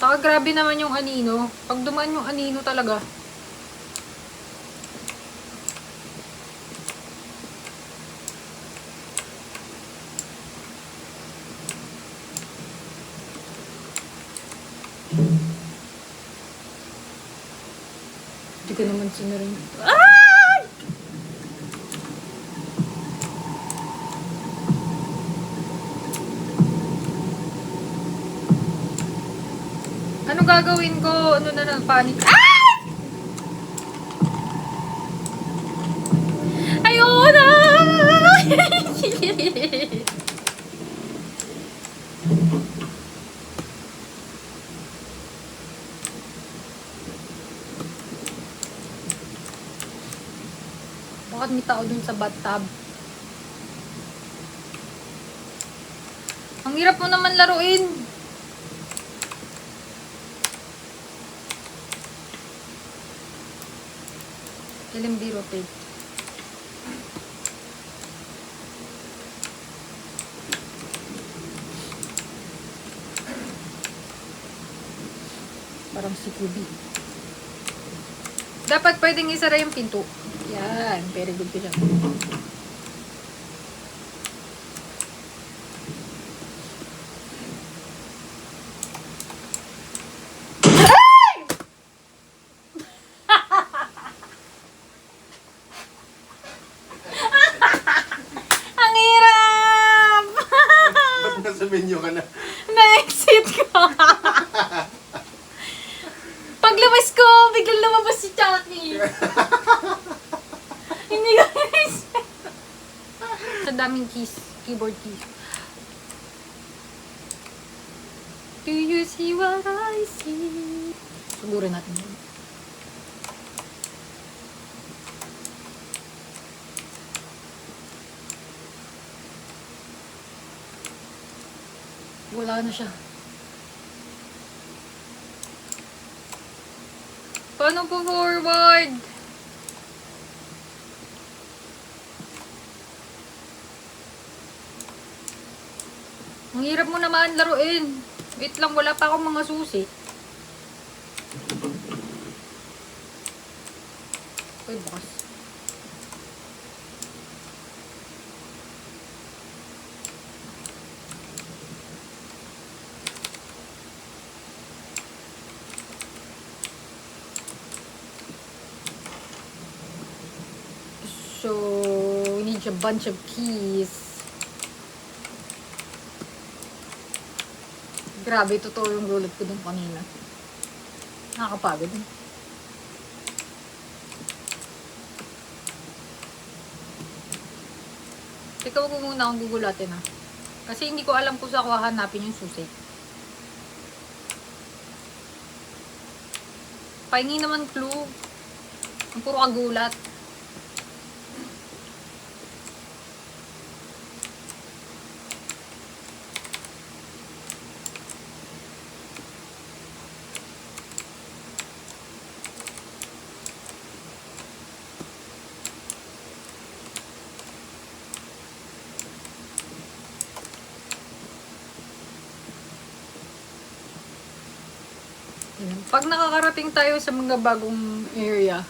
Saka grabe naman yung anino. Pag dumaan yung anino talaga. Hindi ko naman sinarin. Ay! Ano gagawin ko? Ano na lang, panic. Ay! Ayoko na! Bakit may tao dun sa bathtub? Ang hirap mo naman laruin. LMB rotate. Parang si QB. Dapat pwedeng isara yung pinto. Yan. Very good ko siya. Ang hirap! Ba't nasa menu ka na? Na-exit ko. Paglabas ko, biglang lumabas si Chucky. Hindi ko na-expect. Sa daming keys, keyboard keys. Do you see what I see? Siguro natin yun. Wala na siya. Paano po forward? Ang hirap mo naman laruin. Wait lang, wala pa akong mga susi. Uy, bukas. So, we need a bunch of keys. Grabe, totoo yung gulat ko dun kanina. Nakakapagod. Ikaw ko muna akong gugulatin ha. Kasi hindi ko alam kung saan ko hahanapin yung susi. Pahingi naman clue. Ang puro kagulat. Pag nakakarating tayo sa mga bagong area,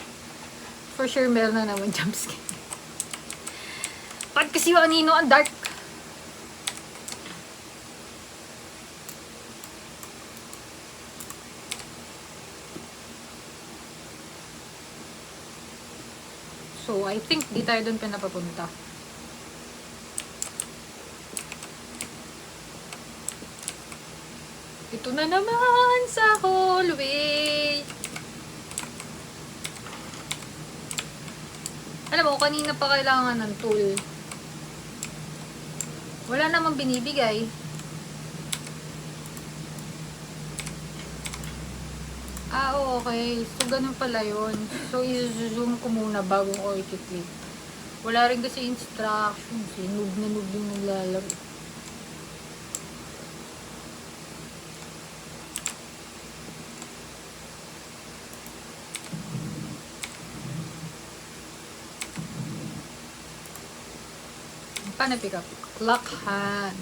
for sure meron na naman jumpscare. Pag kasi yung anino ang dark. So, I think di tayo doon pinapapunta. Ito na naman sa hallway. Alam mo, kanina pa kailangan ng tool. Wala namang binibigay. Ah, okay. So, ganun pala yun. So, i-zoom ko muna bago ko i-click. Wala rin kasi instructions. Noob na noob yung naglalaro. Paano pick up? Clock hand.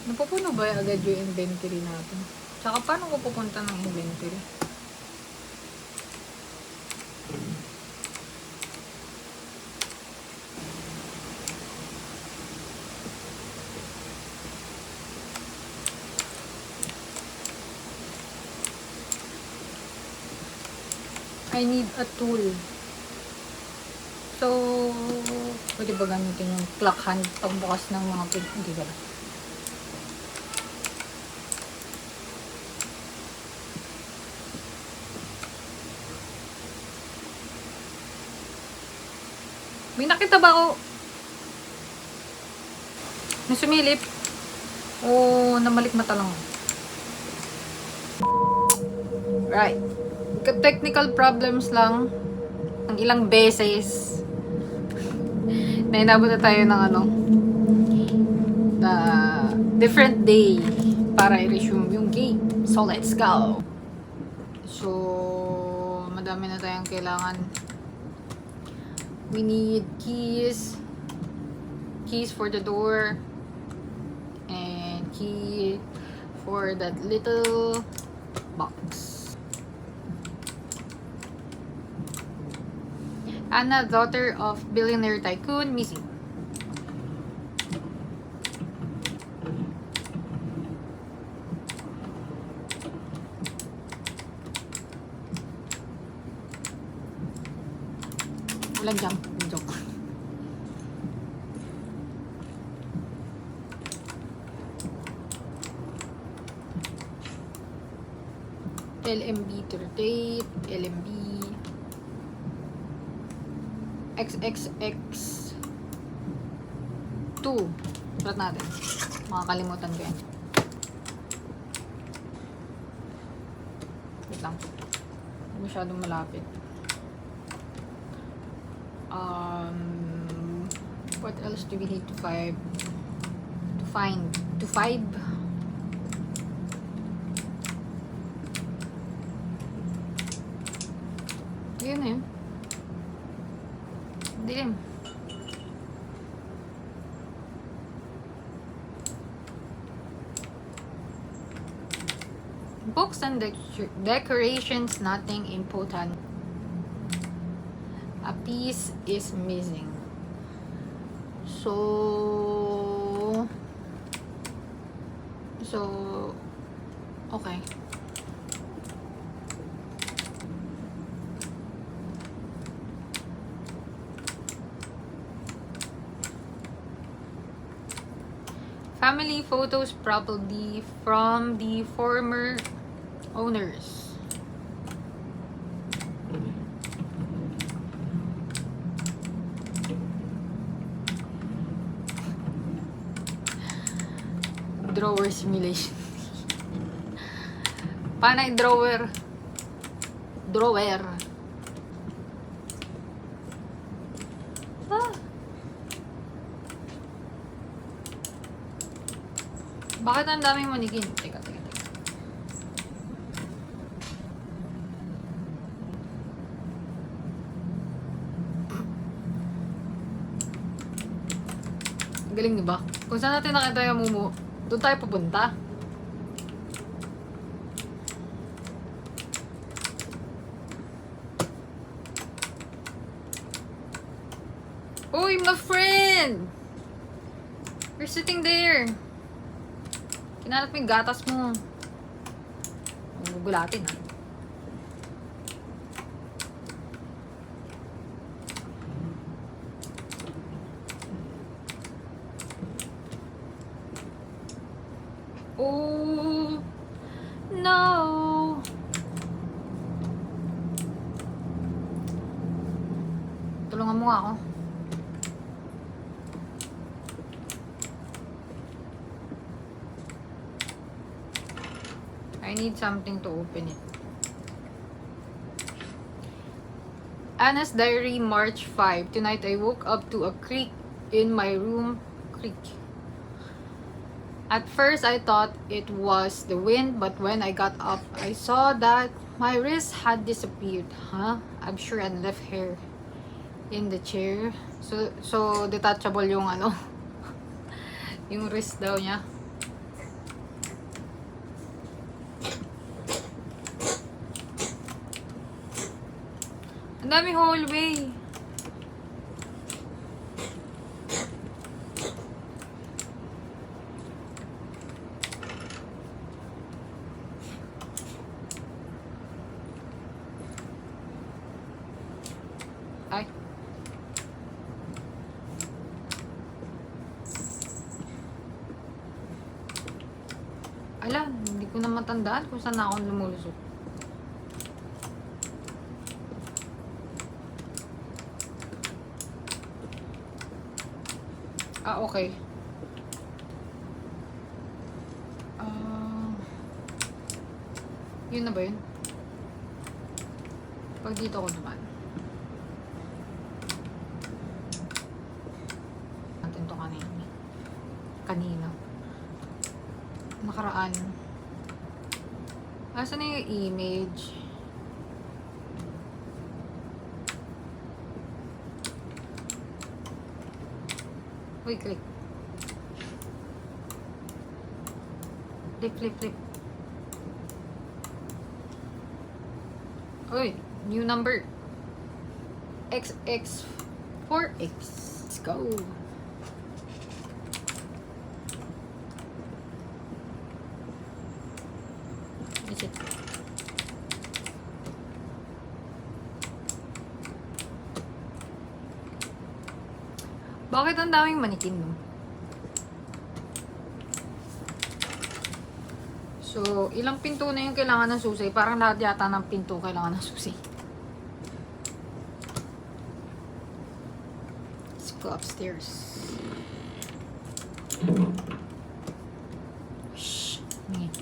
Napupuno ba agad yung inventory natin? Tsaka paano ko pupunta ng inventory? I need a tool. So, pwede ba gamitin yung clock hand pagbukas ng mga hindi ba? May nakita ba ako na sumilip? O namalik mata lang? Right. Technical problems lang. Ang ilang beses na inabot na tayo ng the different day para i-resume yung game. So, let's go! So, madami na tayong kailangan. We need keys for the door, and key for that little box. Anna, daughter of billionaire tycoon, missing. Walang jump. Joke. LMB to rotate. LMB. XXX 2. Sulat natin. Makakalimutan ko yan. Wait lang. Hindi masyadong malapit. What else do we need to find? To 5? Yun na yun. Dilim. Books and decorations, nothing important. A piece is missing. So, okay. Family photos probably from the former owners. Drawer simulation. Paano yung drawer? Drawer. Ah. Bakit ang daming manigin? Teka. Galing, diba? Kung saan natin nakita yung mumu, doon tayo pupunta. Uy, my friend! You're sitting there. Kinanap mo yung gatas mo. Gugulatin, ha? Oh, no. Tulungan mo nga ako. I need something to open it. Anna's diary, March 5. Tonight I woke up to a creak in my room. Creak. At first, I thought it was the wind, but when I got up, I saw that my wrist had disappeared. Huh? I'm sure I left hair in the chair. So detachable yung yung wrist daw niya. Ang dami hallway. Ay. Ala, hindi ko na matandaan kung saan ako lumulusok. Ah, okay. Yun na ba yun? Pag dito ako naman. Natin to kanina. Kanina. Nakaraan. Asan na yung image? Wait, click. Flip. Uy, new number. XX4X. Let's go. Is it? Bakit ang daming manikin, no? So, ilang pinto na yung kailangan ng susi? Parang lahat yata ng pinto kailangan ng susi. Let's go upstairs. Shh. Ngayon.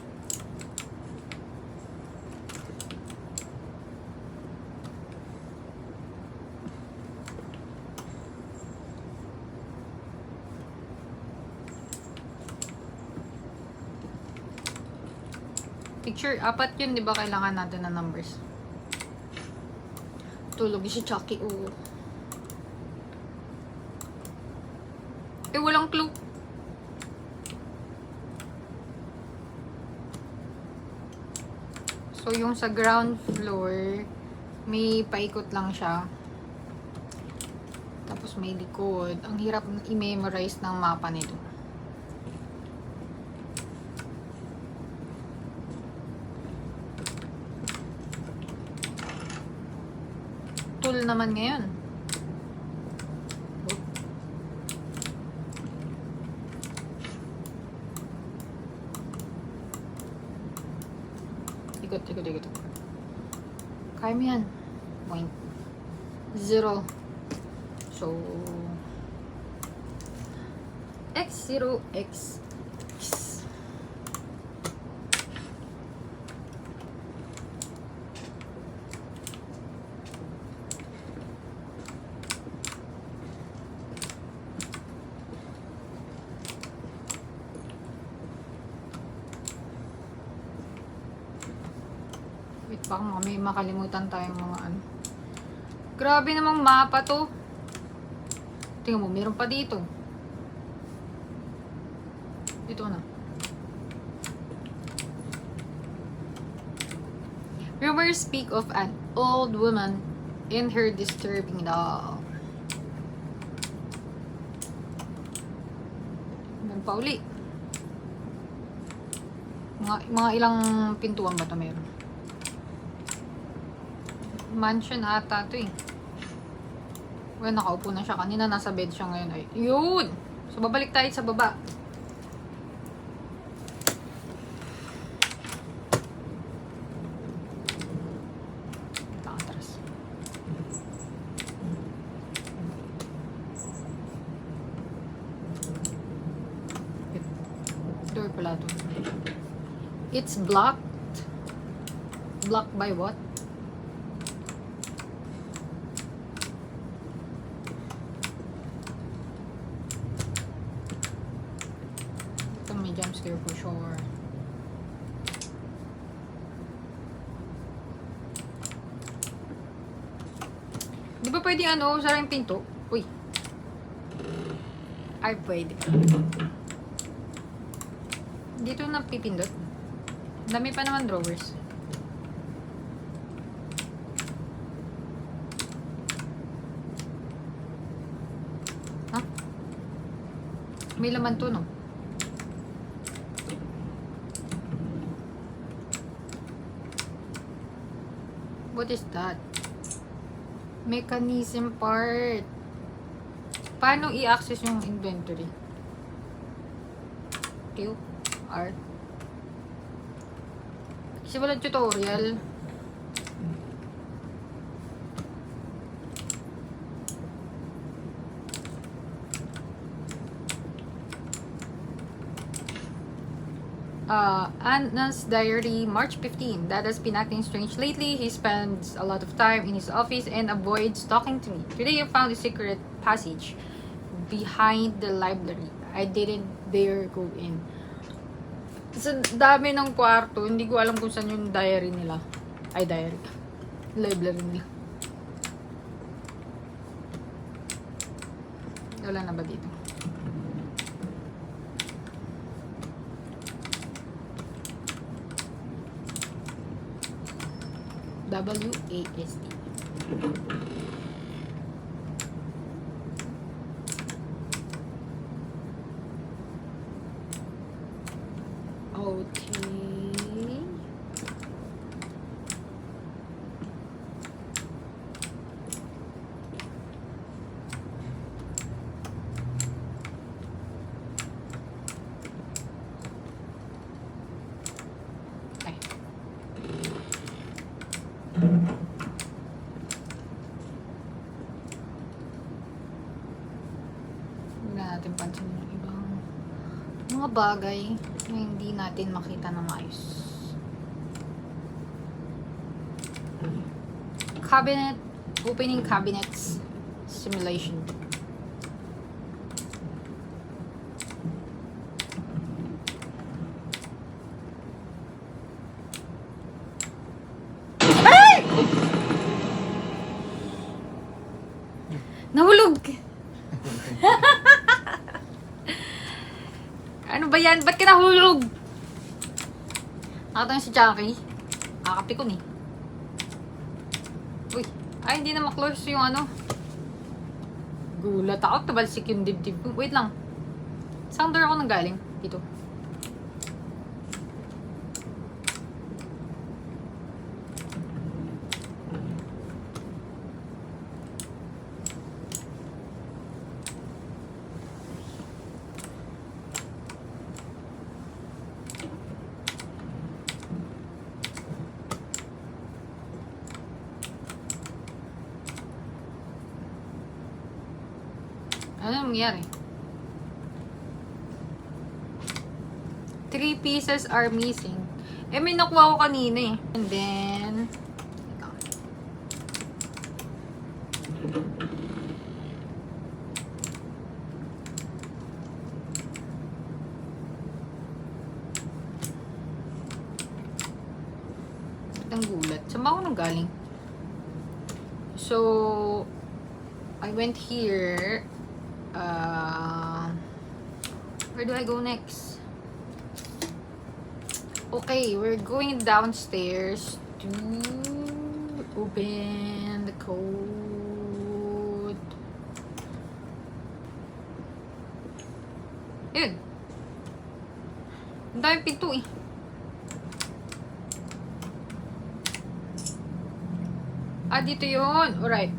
Picture, 4 yun, di ba? Kailangan natin ng numbers. Tulog si Chucky, oo. Eh, walang clue. So, yung sa ground floor, may paikot lang siya. Tapos may likod. Ang hirap i-memorize ng mapa nito. Tool naman ngayon. Ikot. Kaya mo yan. 0. So, X0, X. Wait, baka may makalimutan tayong mga ano. Grabe namang mapa to. Tingnan mo, meron pa dito. Dito na. Rumors speak of an old woman in her disturbing dog. Meron pa uli. Mga ilang pintuan ba ito meron? Mansion ata ito eh. Well, nakaupo na siya. Kanina nasa bed siya ngayon. Ay, yun! So, babalik tayo sa baba. Atras. Door pala ito. It's blocked. Blocked by what? Jump scare for sure. Di ba pwede sara yung pinto? Uy. Ay, pwede. Dito na pipindot. Dami pa naman drawers. May laman to, no? What is that? Mechanism part. Paano i-access yung inventory? Q, R. Kasi walang tutorial. Anna's diary, March 15. Dad has been acting strange lately. He spends a lot of time in his office and avoids talking to me. Today I found a secret passage behind the library. I didn't dare go in. Sa dami ng kwarto, hindi ko alam kung saan yung diary nila. Ay, diary. Library nila. Wala na ba dito? WASD. Okay. Hindi natin pansin yung ibang mga bagay na hindi natin makita na maayos. Cabinet, opening cabinets simulation. Nahulog! Ano ba yan? Ba't ka nahulog? Nakita niyo si Jackie? Kakapikon eh. Uy. Ay, hindi na maklose yung ano. Gulat ako. Tabalsik yung dibdib ko. Wait lang. Saan door ako nang galing? Dito. Ano nangyari? 3 pieces are missing. Eh, may nakuha ko kanina eh. And then... Ang gulat. Saan ba ako nang galing? So... I went here... where do I go next? Okay, we're going downstairs to open the code. Yun. Ang daming pinto eh. Ah, dito yun. Alright.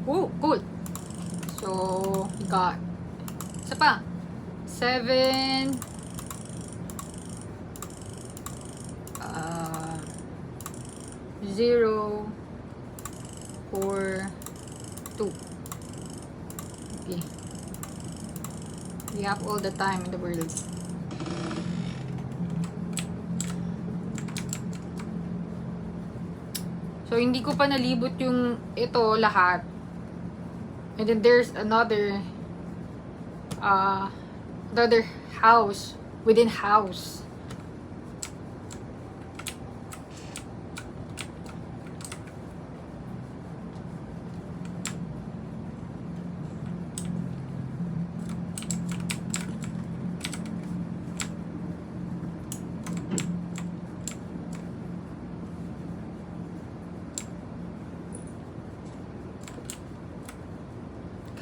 Oh, cool. So, we got isa pa. 7 0 4 2. Okay. We have all the time in the world. So, hindi ko pa nalibot yung ito lahat. And then there's another house within house.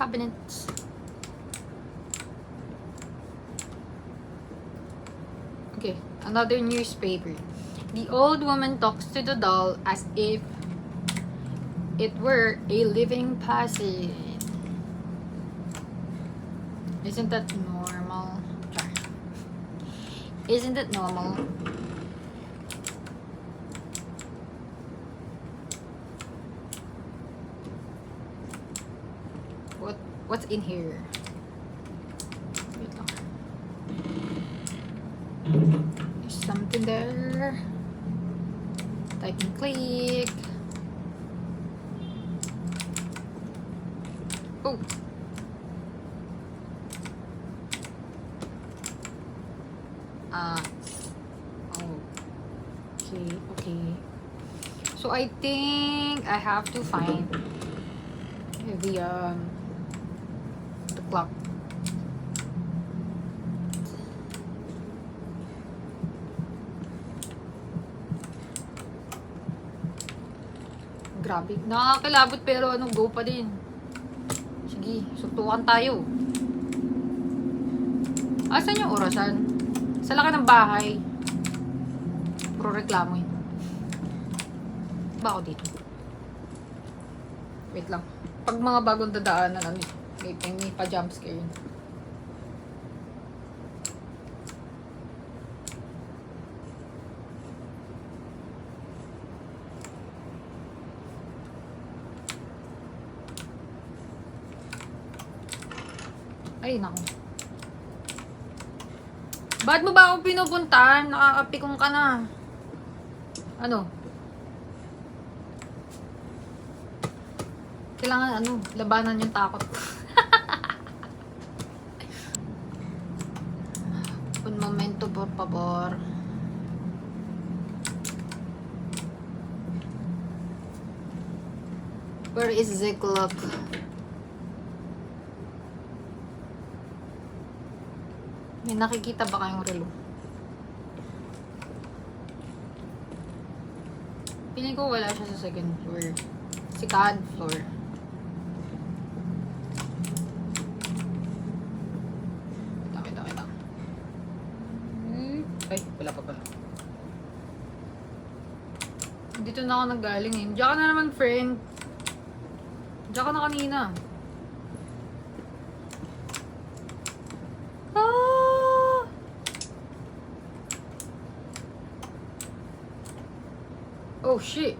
Cabinets. Another newspaper. The old woman talks to the doll as if it were a living person. Isn't that normal? Char. Isn't it normal? What's in here? Wait lang. There's something there. Type and click. Oh. Okay. So I think I have to find the clock. Grabe. Nakakilabot pero go pa din. Sige, suntukan tayo. Asan yung orasan? Sa laki ng bahay. Puro reklamo yun. Ba ako dito? Wait lang. Pag mga bagong dadaanan, may pa-jump scare yun. Ay, naku. Ba't mo ba ako pinupuntahan? Nakakapikong ka na. Ano? Kailangan labanan yung takot. Un momento, por favor. Where is the clock? May nakikita ba kayong relo? Piling ko wala siya sa second floor. Second floor. Kita. Ay, wala pa pala. Dito na ako nanggaling eh. Diyan ka na naman, friend. Diyan ka na kanina. Oh, shit.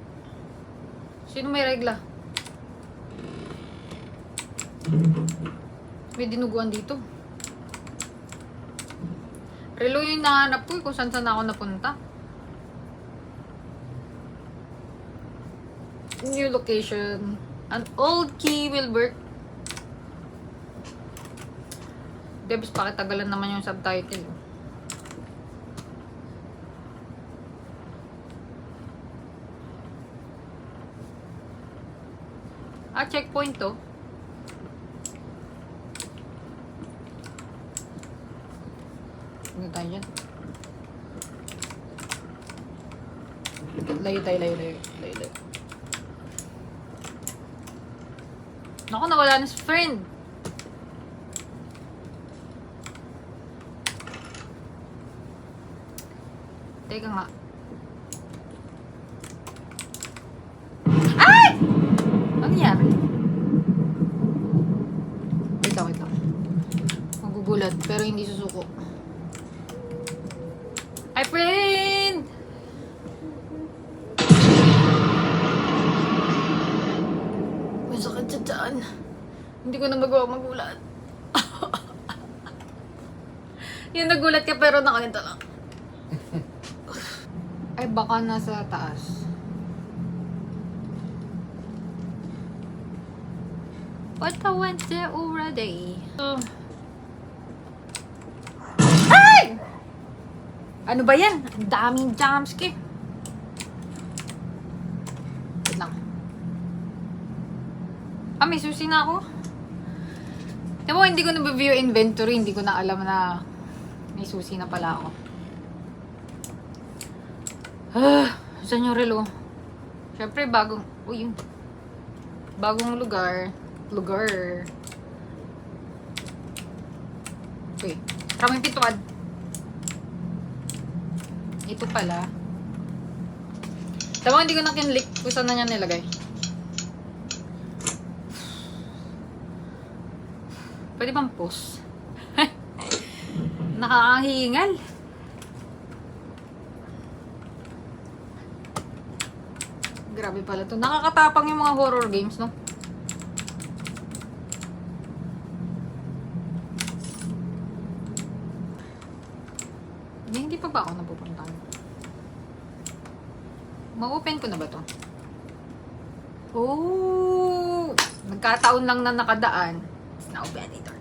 Sino may regla? May dinuguan dito. Relo yung nahanap ko kung saan ako napunta. New location. An old key will work. Debs, pakitagalan naman yung subtitle. Checkpoint to. Ano tayo dyan? Layo. Naku, nawala na si friend. Teka nga. Ay! Ano nangyari? Wait lang. Magugulat, pero hindi susuko. Hi, friend! May sakit sa tiyan. Hindi ko na magawa magulat. Yung nagulat ka pero nakalinta lang. Ay, baka nasa taas. What I went there already. Ay! Ano ba yan? Ang daming jumpscare. Wait lang. May susi na ako. Diba, hindi ko na-view inventory. Hindi ko na alam na may susi na pala ako. Saan yung relo? Siyempre, bagong lugar. Okay. Maraming pintuan. Ito pala. Tama, hindi ko na kinlik kung saan na niya nilagay. Pwede bang post? Nakakahingal. Grabe pala to. Nakakatapang yung mga horror games, no? Hindi pa ba ako napupuntahan? Ma-open ko na ba to? Oh! Nagkataon lang na nakadaan. It's now editor.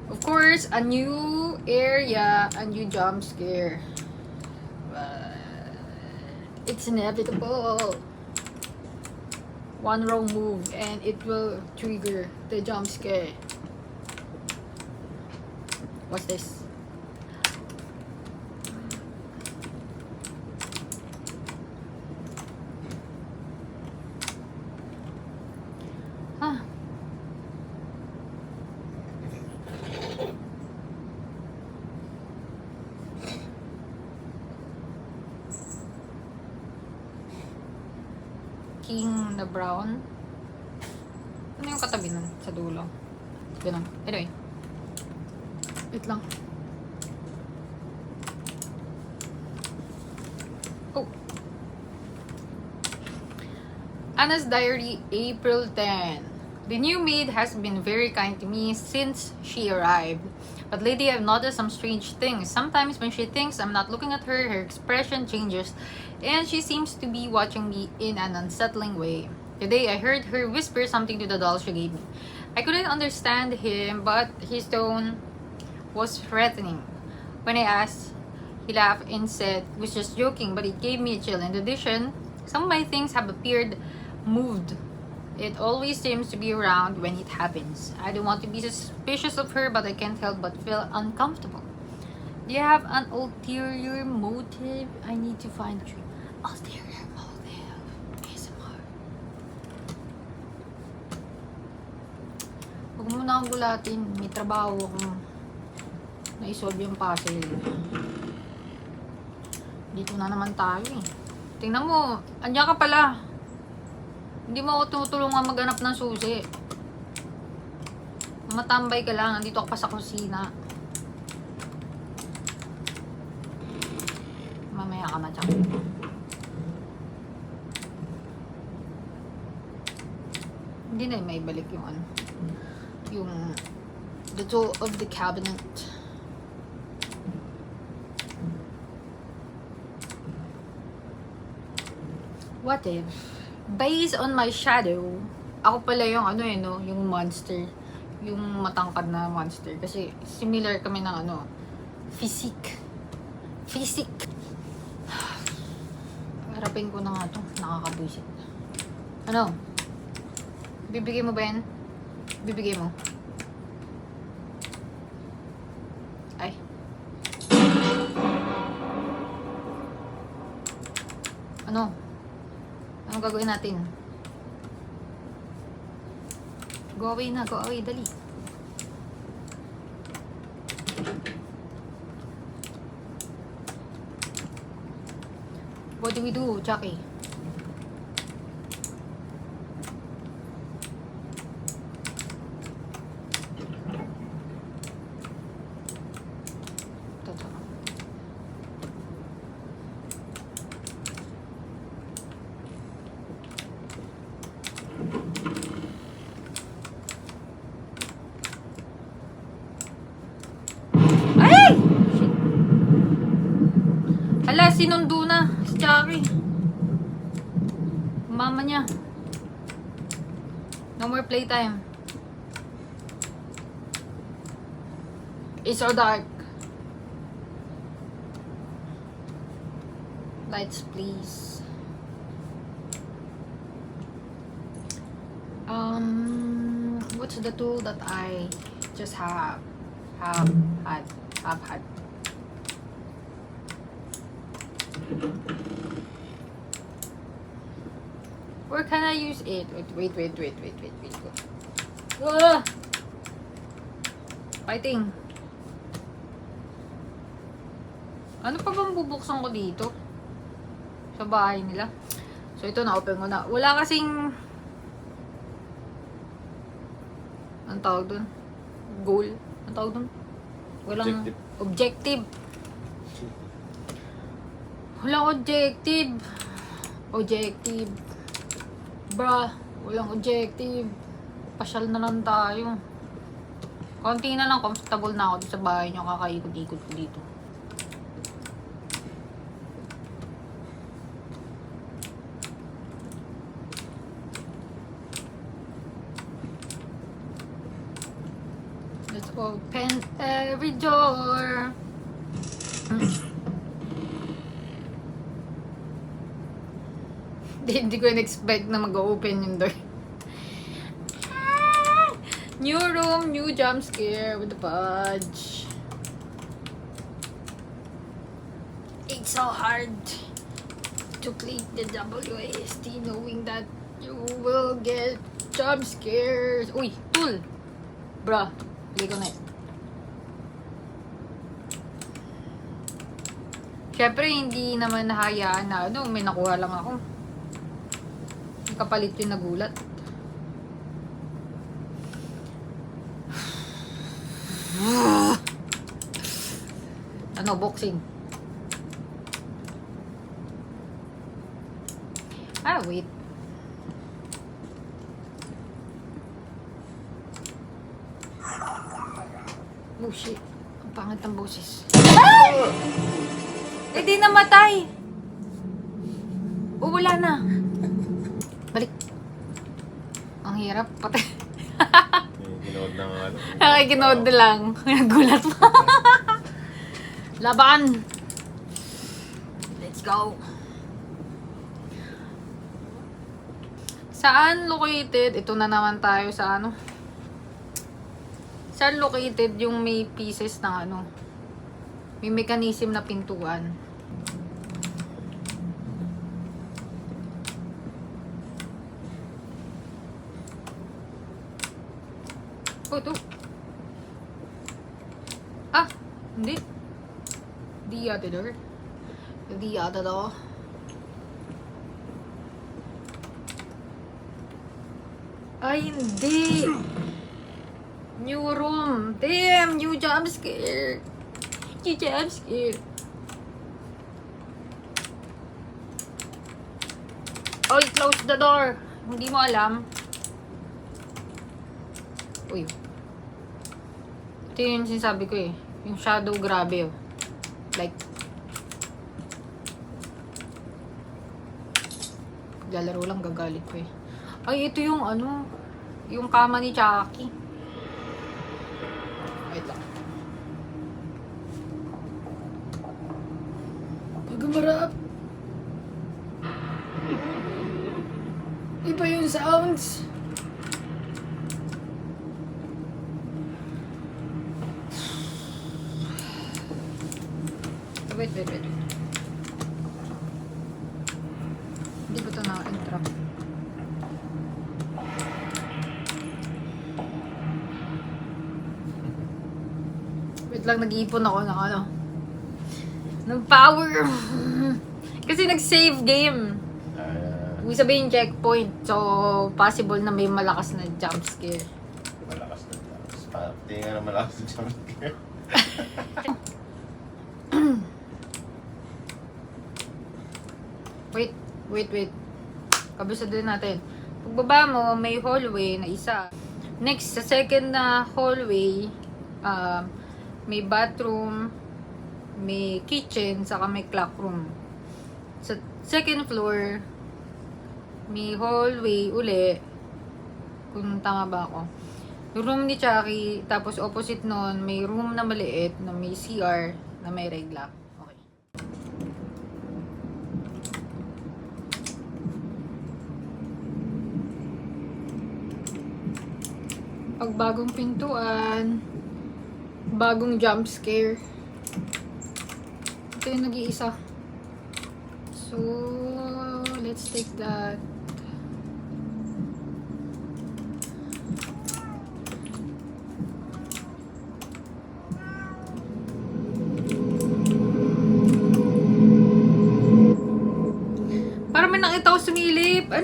Of course, a new area, a new jump scare. It's inevitable. One wrong move and it will trigger the jump scare. What's this? Huh. King na brown. Ano yung katabi nun sa dulo? Ganun. Anyway. Wait lang. Oh. Anna's Diary, April 10. The new maid has been very kind to me since she arrived. But lately I've noticed some strange things. Sometimes when she thinks I'm not looking at her, her expression changes and she seems to be watching me in an unsettling way. Today I heard her whisper something to the doll she gave me. I couldn't understand him, but his tone was threatening. When I asked, he laughed and said he was just joking, but it gave me a chill. In addition, some of my things have appeared moved. It always seems to be around when it happens. I don't want to be suspicious of her, but I can't help but feel uncomfortable. Do you have an ulterior motive? I need to find the truth. Ulterior motive. ASMR. Huwag mo na akong gulatin. May trabaho akong na-isolve yung puzzle. Dito na naman tayo eh. Tingnan mo. Andiyan ka pala. Hindi mo ako tutulungan maghanap ng susi. Matambay ka lang. Nandito ka pa sa kusina. Mamaya ka na dyan. Hindi na may balik yung ano. Yung the tool of the cabinet. What if based on my shadow, ako pala yung ano eh, no? Yung monster. Yung matangkad na monster. Kasi similar kami ng ano, physique. Harapin ko na nga ito. Nakakabuisit. Ano? Bibigay mo ba yan? Bibigay mo. Ay. Ano? Anong gagawin natin? Go away na, go away, dali. What do we do, Jackie? Hala, sinundo na si Jackie. Mama niya. No more playtime. It's so dark. Lights, please. What's the tool that I just have had? Where can I use it? Wait. Ah! Fighting. Ano pa bang bubuksan ko dito? Sa bahay nila. So, ito na-open ko na. Wala kasing... Anong tawag dun? Goal? Anong tawag dun? Walang... Objective. Walang objective. Objective. Bruh. Walang objective. Pasyal na lang tayo. Konti na lang. Comfortable na ako sa bahay nyo. Kakaikot-ikot ko dito. Let's open every door. Hindi ko in-expect na mag-open yung door. New room, new jump scare with the fudge. It's so hard to click the WASD knowing that you will get jump scares. Uy, tool! Bruh, click on it. Siyempre, hindi naman nahayaan na ano, may nakuha lang ako. Kapalit yung nagulat. Ano, boxing. Ah, wait. Oh, shit. Ang pangit ng boses. Ay! Eh, di namatay. O, wala na. Balik. Ang hirap. Patay. Ginood na nga ano. Nakikinood na lang. Nagulat mo. Laban. Let's go. Saan located? Ito na naman tayo sa ano. Saan located yung may pieces ng ano? May mechanism na pintuan. Oh, ito. Ah, hindi. Di yata door. Di yata daw. Ay, hindi. New room. Damn, new jump scare. New jump scare. Oh, close the door. Hindi mo alam. Uy. Ito yung sinasabi ko eh. Yung shadow grabe oh. Like. Lalaro lang gagalit ko eh. Ay, ito yung ano. Yung kama ni Chucky. Wait lang. Pag-umarap. Iba yung sounds. Wait. Hindi ba ito na-interrupt? Wait lang, nag-iipon ako ng ano. Ng power. Kasi nag-save game. Ibig sabihin checkpoint. So, possible na may malakas na jump scare. Malakas na jump scare. Tingnan na malakas na jump scare. Wait. Kabisa din natin. Pagbaba mo, may hallway na isa. Next, sa second na hallway, may bathroom, may kitchen, saka may clock room. Sa second floor, may hallway uli. Kung tama ba ako. Yung room ni Chucky, tapos opposite nun, may room na maliit na may CR na may regla. Okay. Pagbagong pintuan, bagong jump scare. Ito yung nag-iisa. So, let's take that.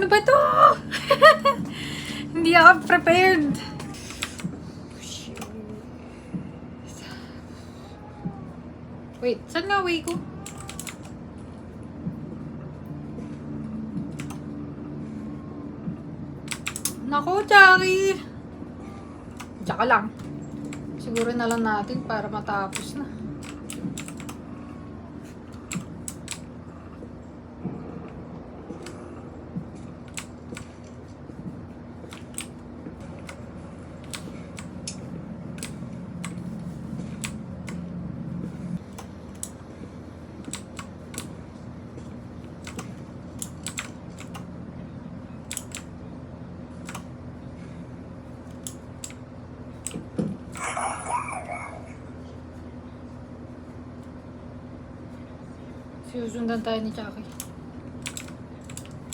Ano ba to? Hindi ako prepared. Wait, saan nga way ko? Naku, Jackie. Tsaka lang. Siguro na lang natin para matapos na. Susundan tayo ni Chucky.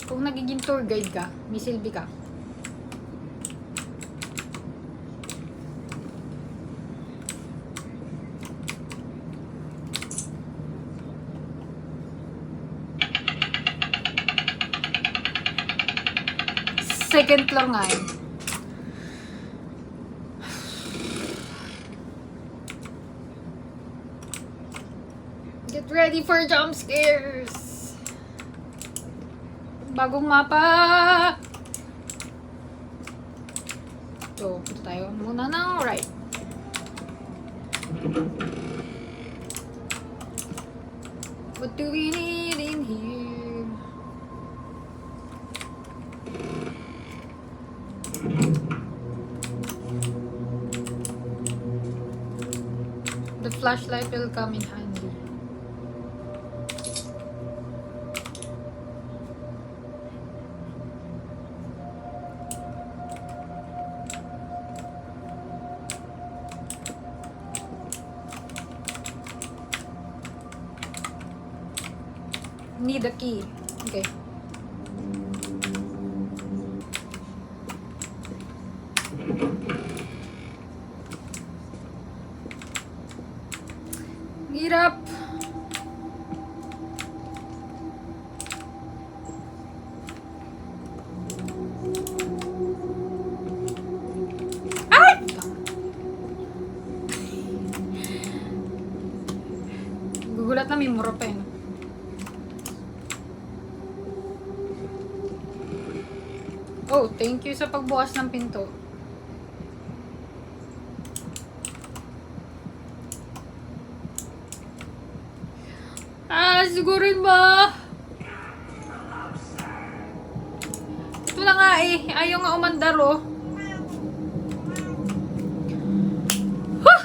Kung nagiging tour guide ka, may silbi ka. Second floor nga yun. Get ready for jump scares. Bagong mapa. So, punta tayo muna ng right. What do we need in here? The flashlight will come in handy. Need a key. Okay. Hirap. Ay! Gugulat na may mura pa yun. Oh, thank you sa pagbukas ng pinto. Sigurin ba? Ito na nga eh. Ayaw nga umandar oh. Huh!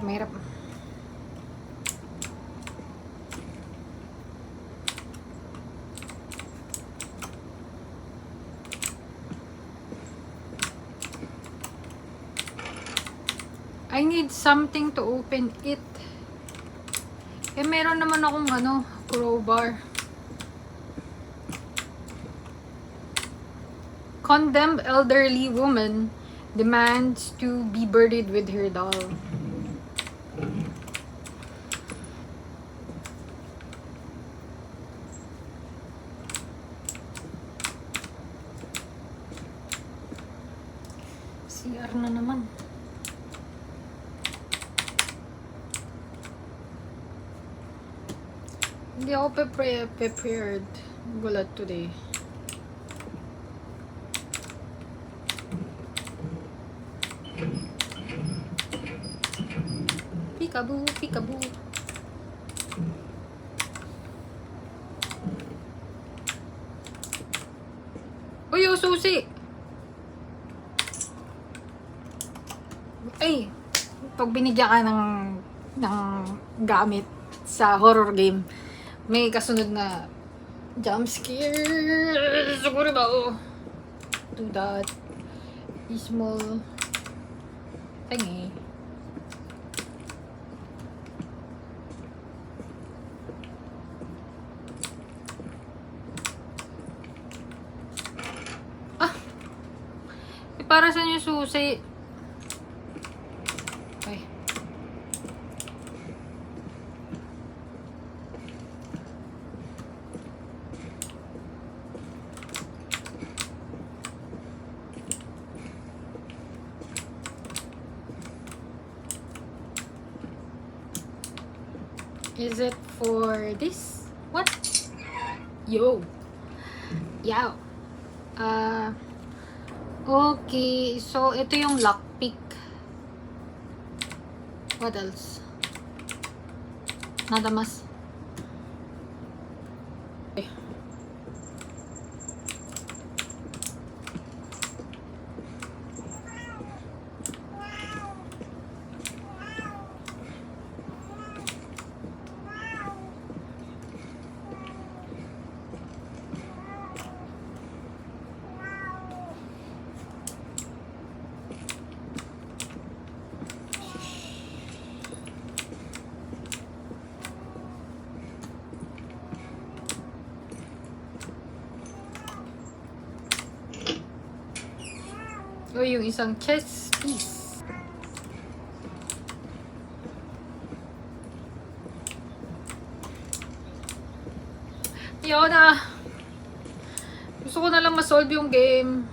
Merap. I need something to open it. Eh, meron naman akong crowbar. Condemned elderly woman demands to be buried with her doll. CR na naman. Hindi ako prepared. Gulat today. Peekaboo, peekaboo. Uy, oh, susi! Ay! Pag binigyan ka ng gamit sa horror game, may kasunod na jump scare. Siguro ba do that small thingy. Para saan yung susi? Okay. Is it for this? What? Yo. Yow. Okay. So, ito yung lockpick. What else? Nada mas. Okay. O, yung isang chess piece. Ayaw na. Gusto ko na lang ma-solve yung game.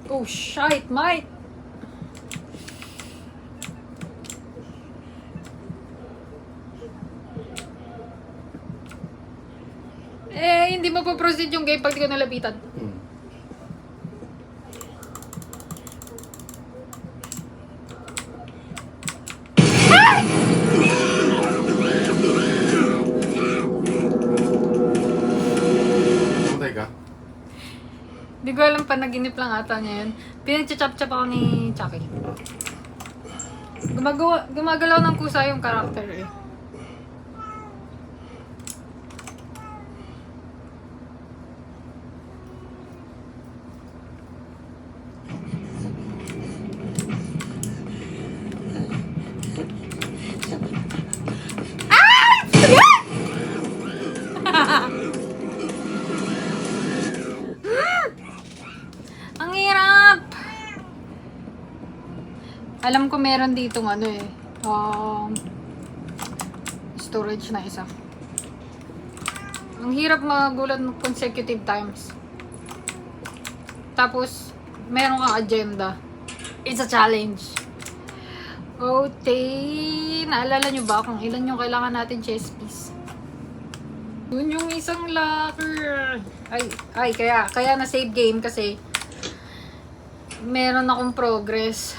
Oh, shit, mate. Hindi mapoproceed yung game pag di ko nalapitan. Pumatay ka? Hindi ko alam, panaginip lang ata niya yun. Pinagchachap-chap ako ni Chucky. Gumagalaw ng kusa yung karakter eh. Ang hirap! Alam ko meron ditong ano eh. Storage na isa. Ang hirap magulat ng consecutive times. Tapos, meron kang agenda. It's a challenge. Okay. Naalala nyo ba kung ilan yung kailangan natin chess piece? Yun yung isang locker. Ay, kaya na save game kasi meron akong progress.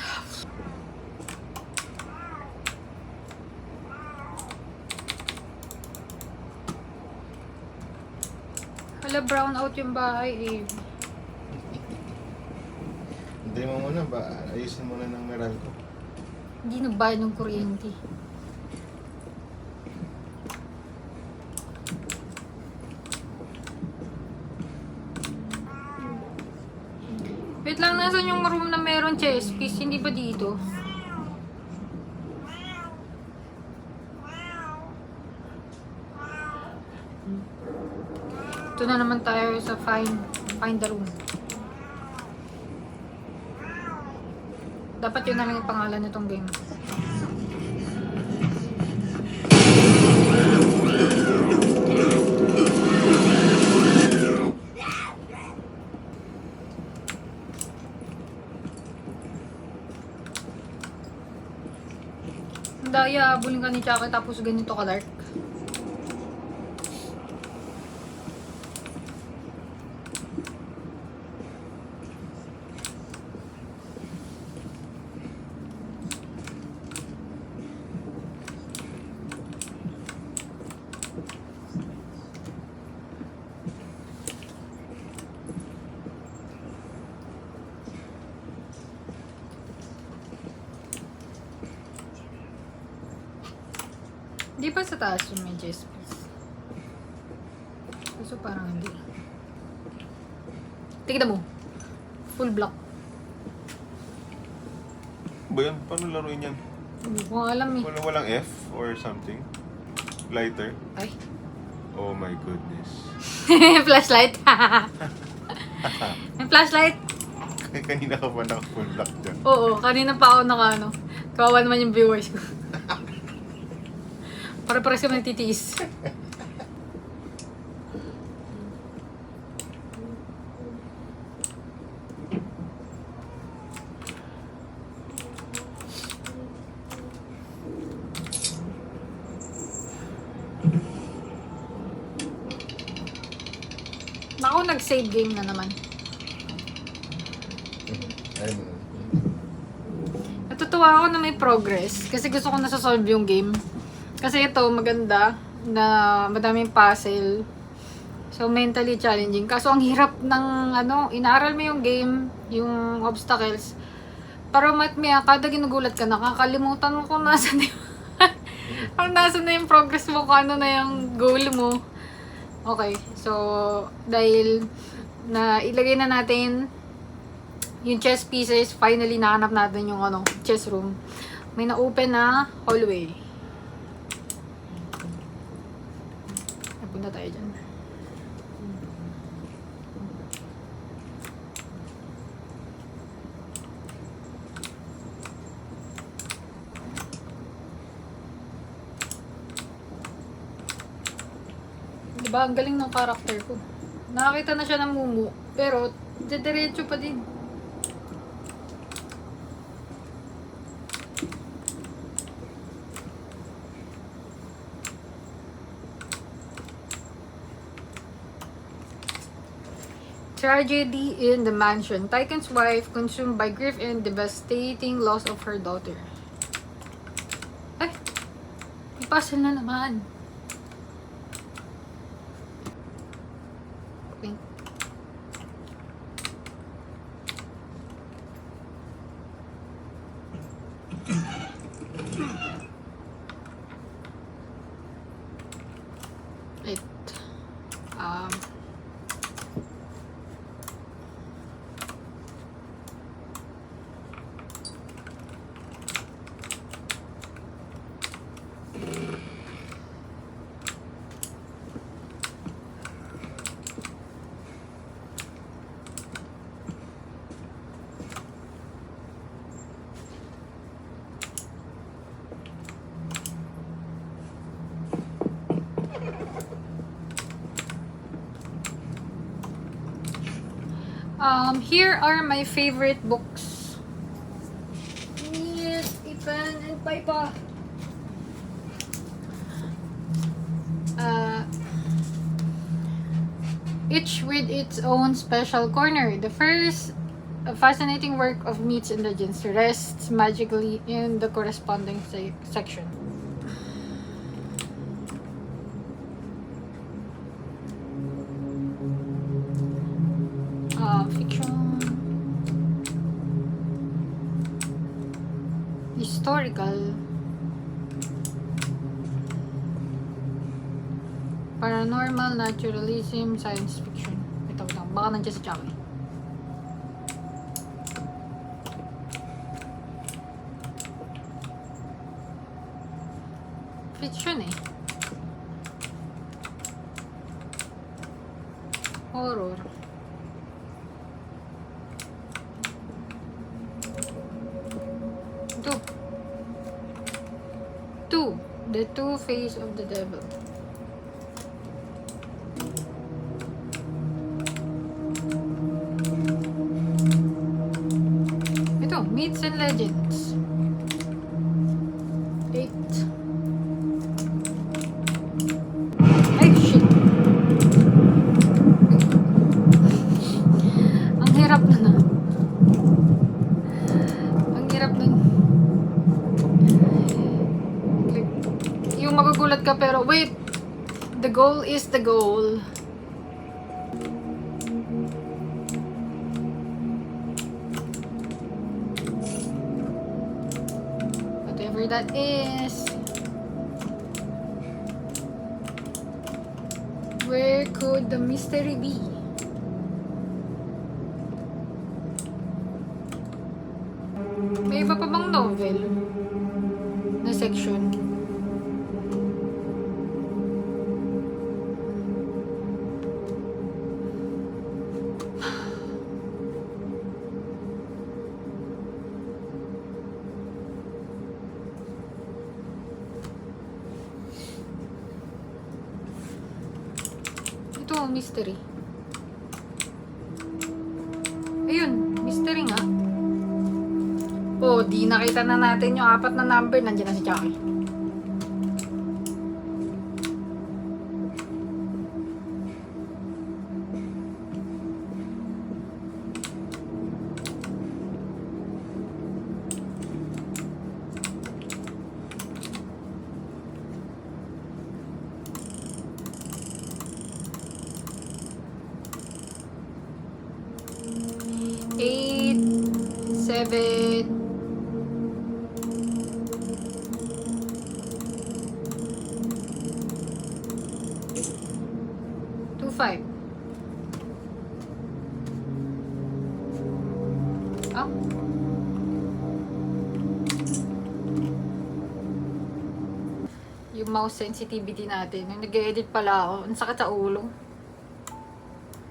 Hala, brown out yung bahay eh. Hindi mo muna ba? Ayusin muna ng Meralco. Hindi nagbayad ng kuryente. Wait lang, nasan yung room na meron chess piece? Hindi ba dito? Ito na naman tayo sa find the room. Dapat yun na lang yung pangalan nitong game. Ang daya, abulin ka ni Chucky tapos ganito ka dark. Di ba sa taas yung may chess piece? So parang hindi. Tignan mo. Full block. Ba yan? Paano laruin yan? Hindi ko alam eh. Walang F or something? Lighter? Ay. Oh my goodness. Flashlight. May flashlight. Kanina ka pa naka-full block dyan. Oo, kanina pa ako naka kawawa naman yung viewers ko. Para-pares kami nagtitiis. mag-save game na naman. Ayun. Natutuwa ako na may progress kasi gusto ko nasa-solve yung game. Kasi ito maganda na madaming puzzle. So mentally challenging. Kaso ang hirap ng inaaral mo yung game, yung obstacles. Pero maya kada ginugulat ka, nakakalimutan mo kung nasan yung kung nasan na yung progress mo, kung ano na yung goal mo. Okay, so dahil na ilagay na natin yung chess pieces, finally nahanap natin yung chess room. May na-open na hallway. Napunta tayo dyan. Diba, ang galing ng character ko. Nakakita na siya ng mumu, pero diretso pa din. Tragedy in the mansion. Tycoon's wife consumed by grief and devastating loss of her daughter. Ay! May puzzle na naman. Okay. It. Here are my favorite books. Yes, Ipan and Paipa. Each with its own special corner. The first, a fascinating work of myths and legends, rests magically in the corresponding section. Fiction, historical, paranormal, naturalism, science fiction. Ito lang, baka nandiyan si Chucky. Fiction eh. Horror. Two. The Two Face of the Devil. Ito, Myths and Legends. 8. Ay, shit. Ang hirap na. Ang hirap na. Yung magugulat ka pero wait, the goal is the goal. Whatever that is. Where could the mystery be? May iba pa bang novel na section? Ito, mystery. Ayun, mystery nga. Oh, di nakita na natin yung 4 na number. Nandiyan na si Chucky. 7. Two, 5. Oh. Yung mouse sensitivity natin. Nung nag-edit pala ako, ang sakit sa ulo.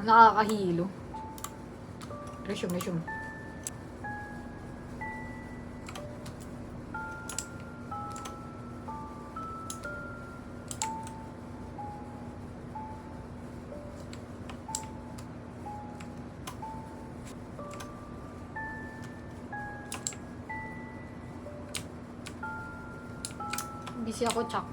Nakakahilo. Resume. Busy ako, Chuck.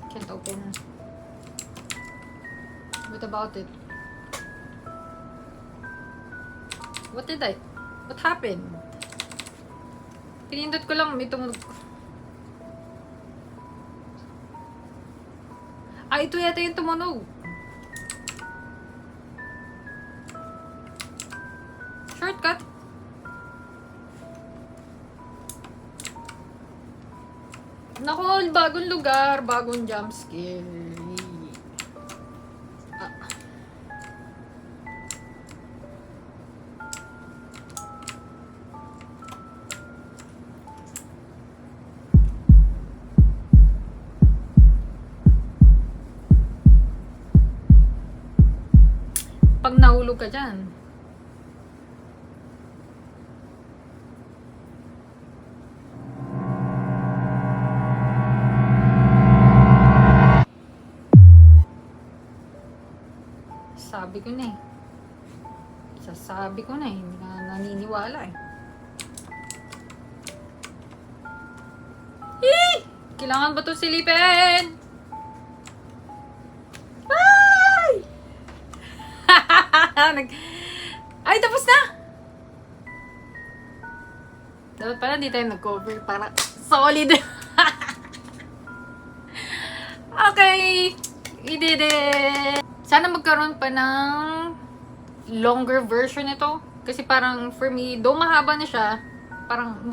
Can't open. What about it? What happened? Pinindot ko lang, may tumunog. Ah, ito yata yung tumunog. Shortcut. Naku, bagong lugar, bagong jump scare. Ah. Pag nahulog ka dyan. Sabi ko na eh. Sasabi ko na eh. Hindi na naniniwala eh. Eh! Kailangan ba ito silipin? Ay! Ay, tapos na! Dapat pala hindi tayo nag-cover para solid. Okay! We did it! Sana magkaroon pa ng longer version nito. Kasi parang for me, though mahaba na siya, parang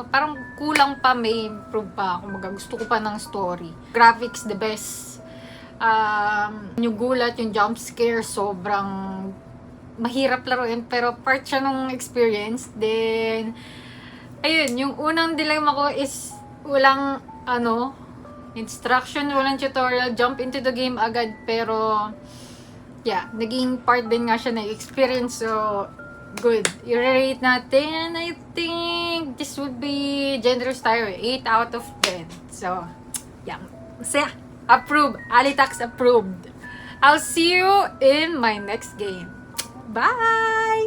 kulang pa, may improve pa. Kung gusto ko pa ng story. Graphics, the best. Yung gulat, yung jump scare, sobrang mahirap laruin. Pero part siya nung experience. Then, ayun, yung unang dilemma ko is walang, instruction, walang tutorial. Jump into the game agad. Pero, yeah, naging part din nga siya na experience. So, good. I-rate natin, I think this would be generous tayo. 8 out of 10. So, yeah. Masaya. Approved. Alitax approved. I'll see you in my next game. Bye!